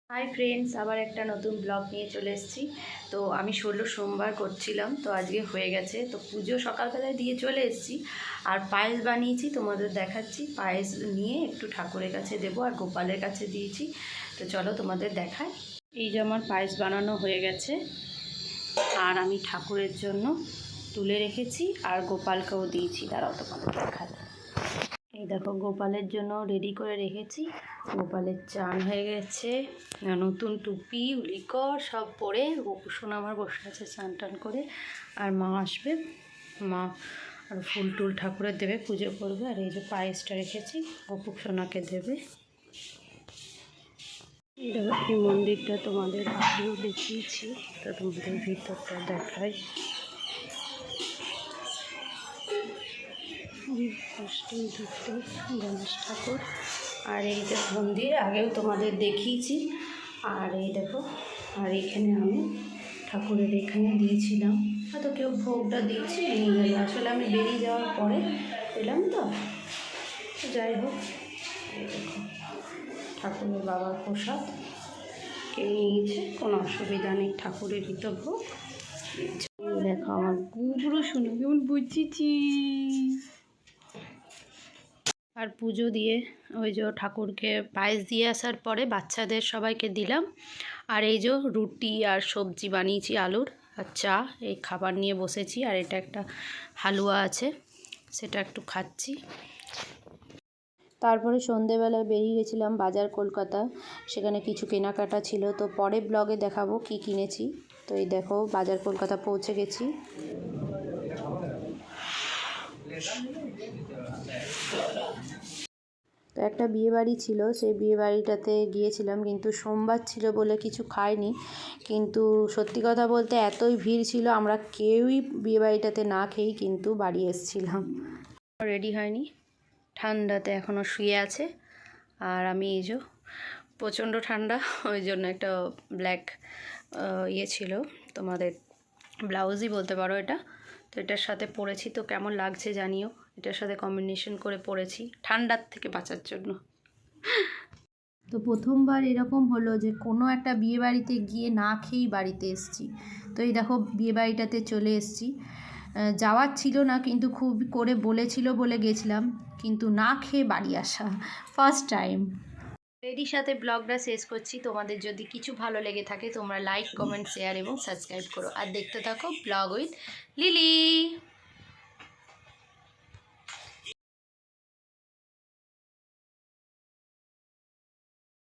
Hi friends, আবার একটা নতুন ব্লগ নিয়ে চলে এসেছি। তো আমি 16 সোমবার করছিলাম, তো আজকে হয়ে গেছে। তো পুজো সকালবেলায় দিয়ে চলে এসেছি, আর পায়েস বানিয়েছি, তোমাদের দেখাচ্ছি। পায়েস নিয়ে একটু ঠাকুরের কাছে দেবো, আর গোপালের কাছে দিয়েছি। তো চলো তোমাদের দেখাই। এই যে আমার পায়েস বানানো হয়ে গেছে, আর আমি ঠাকুরের জন্য তুলে রেখেছি, আর গোপালকেও দিয়েছি। দাঁড়াও তোমাদের দেখাই। এই দেখো, গোপালের জন্য রেডি করে রেখেছি। গোপালের চান হয়ে গেছে, নতুন টুপি উলিকর সব পরে গোপুসোনা আমার বসে আছে চান টান করে। আর মা আসবে, মা আর ফুল টুল ঠাকুরের দেবে, পুজো করবে। আর এই যে পায়েসটা রেখেছি, গোপুসোনাকে দেবে। এই দেখো, এই মন্দিরটা তোমাদের আগেও দেখিয়েছি, তো তোমাদের ভিতরটা দেখাই। অষ্টম ধরতে গণেশ ঠাকুর, আর এই যে মন্দির আগেও তোমাদের দেখিয়েছি। আর এই দেখো, আর এখানে আমি ঠাকুরের এখানে দিয়েছিলাম, হয়তো কেউ ভোগটা দিয়েছি নিয়ে গেল। আসলে আমি বেরিয়ে যাওয়ার পরে পেলাম, তো যাই হোক। এই দেখো, ঠাকুরের বাবার প্রসাদ কে নিয়েছে, কোনো অসুবিধা নেই, ঠাকুরেরই তো ভোগ। দেখো আমার গুবরু শুনে কেমন বুঝেছি। আর পুজো দিয়ে ওই যে ঠাকুরকে পায়েস দিয়ে আসার পরে বাচ্চাদের সবাইকে দিলাম। আর এই যে রুটি আর সবজি বানিয়েছি, আলুর আর চা, এই খাবার নিয়ে বসেছি। আর এটা একটা হালুয়া আছে, সেটা একটু খাচ্ছি। তারপরে সন্ধেবেলায় বেরিয়ে গেছিলাম বাজার কলকাতা, সেখানে কিছু কেনাকাটা ছিল, তো পরে ব্লগে দেখাবো কি কিনেছি। তো এই দেখো, বাজার কলকাতা পৌঁছে গেছি। তো একটা বিয়েবাড়ি ছিল, সেই বিয়েবাড়িটাতে গিয়েছিলাম, কিন্তু সোমবার ছিল বলে কিছু খাইনি। কিন্তু সত্যি কথা বলতে এতই ভিড় ছিল, আমরা কেউই বিয়েবাড়িটাতে না খেয়েই কিন্তু বাড়ি এসেছিলাম। রেডি হয়নি, ঠান্ডাতে এখনও শুয়ে আছে। আর আমি এই যে প্রচণ্ড ঠান্ডা, ওই জন্য একটা ব্ল্যাক ইয়ে ছিল, তোমাদের ব্লাউজই বলতে পারো এটা। তো এটার সাথে পরেছি, তো কেমন লাগছে জানিও। এটার সাথে কম্বিনেশন করে পরেছি ঠান্ডার থেকে বাঁচার জন্য। তো প্রথমবার এরকম হলো যে কোনো একটা বিয়েবাড়িতে গিয়ে না খেয়েই বাড়িতে এসেছি। তো এই দেখো, বিয়েবাড়িটাতে চলে এসেছি। যাওয়ার ছিল না, কিন্তু খুব করে বলেছিল বলে গেছিলাম, কিন্তু না খেয়ে বাড়ি আসা ফার্স্ট টাইম। রেডির সাথে ব্লগটা শেষ করছি। তোমাদের যদি কিছু ভালো লেগে থাকে তোমরা লাইক, কমেন্ট, শেয়ার এবং সাবস্ক্রাইব করো। আর দেখতে থাকো ব্লগ উইথ লিলি।